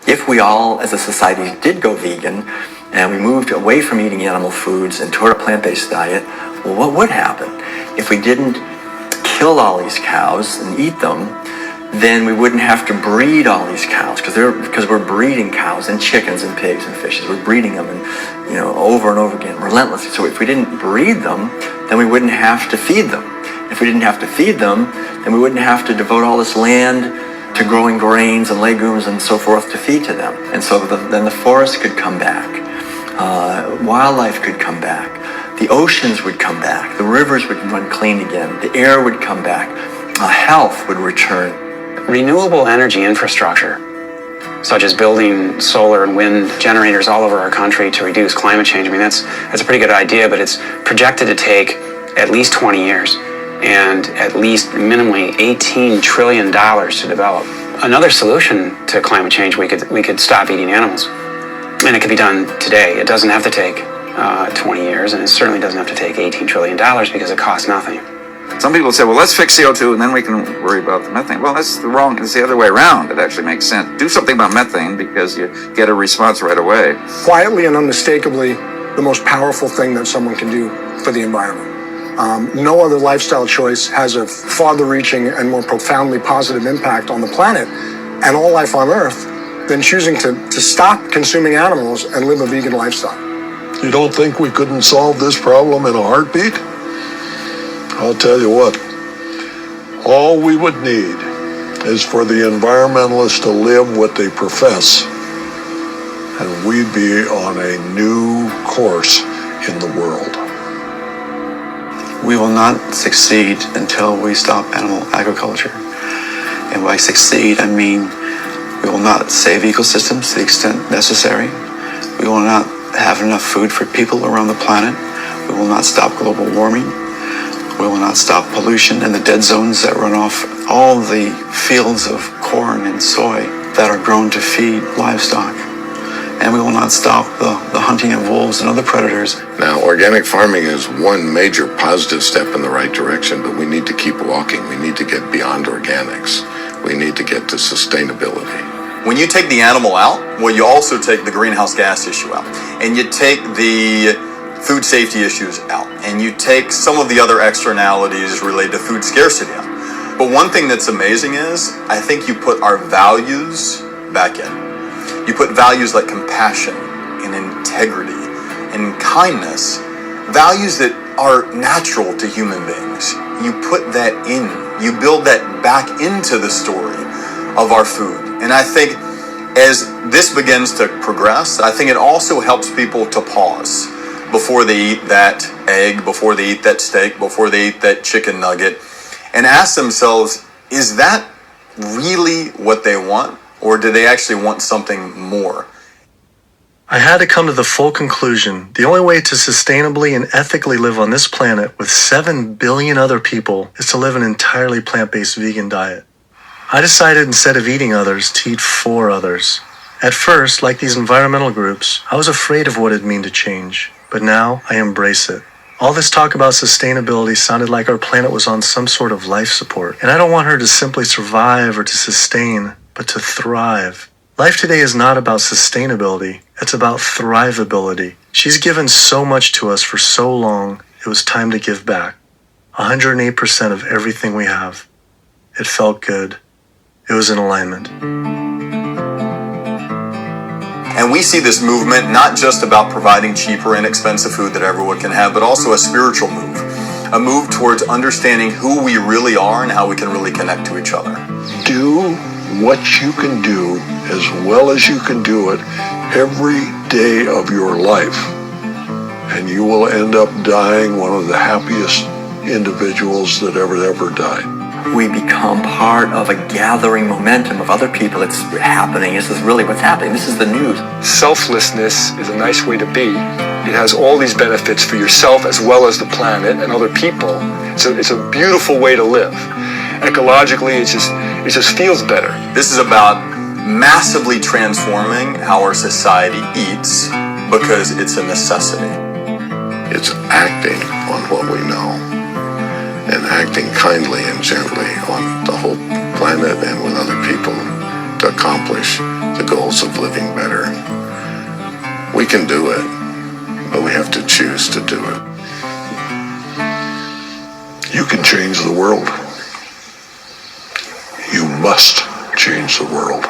If we all, as a society, did go vegan, and we moved away from eating animal foods and toward a plant-based diet, well, what would happen? If we didn't kill all these cows and eat them, then we wouldn't have to breed all these cows, because we're breeding cows and chickens and pigs and fishes. We're breeding them, and over and over again, relentlessly. So if we didn't breed them, then we wouldn't have to feed them. If we didn't have to feed them, then we wouldn't have to devote all this land to growing grains and legumes and so forth to feed to them. And so then the forests could come back, wildlife could come back, the oceans would come back, the rivers would run clean again, the air would come back, health would return. Renewable energy infrastructure, such as building solar and wind generators all over our country to reduce climate change, I mean, that's a pretty good idea, but it's projected to take at least 20 years. And at least minimally $18 trillion to develop. Another solution to climate change, we could stop eating animals. And it could be done today. It doesn't have to take 20 years, and it certainly doesn't have to take $18 trillion because it costs nothing. Some people say, well, let's fix CO2 and then we can worry about the methane. Well, that's wrong. It's the other way around. It actually makes sense. Do something about methane because you get a response right away. Quietly and unmistakably, the most powerful thing that someone can do for the environment. No other lifestyle choice has a farther-reaching and more profoundly positive impact on the planet and all life on Earth than choosing to stop consuming animals and live a vegan lifestyle. You don't think we couldn't solve this problem in a heartbeat? I'll tell you what, all we would need is for the environmentalists to live what they profess, and we'd be on a new course in the world. We will not succeed until we stop animal agriculture. And by succeed, I mean we will not save ecosystems to the extent necessary. We will not have enough food for people around the planet. We will not stop global warming. We will not stop pollution and the dead zones that run off all the fields of corn and soy that are grown to feed livestock. And we will not stop the hunting of wolves and other predators. Now, organic farming is one major positive step in the right direction, but we need to keep walking. We need to get beyond organics. We need to get to sustainability. When you take the animal out, well, you also take the greenhouse gas issue out, and you take the food safety issues out, and you take some of the other externalities related to food scarcity out. But one thing that's amazing is, I think you put our values back in. You put values like compassion and integrity and kindness, values that are natural to human beings. You put that in. You build that back into the story of our food. And I think as this begins to progress, I think it also helps people to pause before they eat that egg, before they eat that steak, before they eat that chicken nugget, and ask themselves, is that really what they want? Or do they actually want something more? I had to come to the full conclusion. The only way to sustainably and ethically live on this planet with 7 billion other people is to live an entirely plant-based vegan diet. I decided instead of eating others, to eat for others. At first, like these environmental groups, I was afraid of what it'd mean to change. But now, I embrace it. All this talk about sustainability sounded like our planet was on some sort of life support. And I don't want her to simply survive or to sustain, but to thrive. Life today is not about sustainability, it's about thrivability. She's given so much to us for so long, it was time to give back. 108% of everything we have. It felt good. It was in alignment. And we see this movement not just about providing cheaper, inexpensive food that everyone can have, but also a spiritual move. A move towards understanding who we really are and how we can really connect to each other. Do what you can do as well as you can do it every day of your life, and you will end up dying one of the happiest individuals that ever died. We become part of a gathering momentum of other people. It's happening. This is really what's happening. This is the news. Selflessness is a nice way to be. It has all these benefits for yourself as well as the planet and other people. It's a beautiful way to live. Ecologically, it just feels better. This is about massively transforming how our society eats because it's a necessity. It's acting on what we know and acting kindly and gently on the whole planet and with other people to accomplish the goals of living better. We can do it, but we have to choose to do it. You can change the world. You must change the world.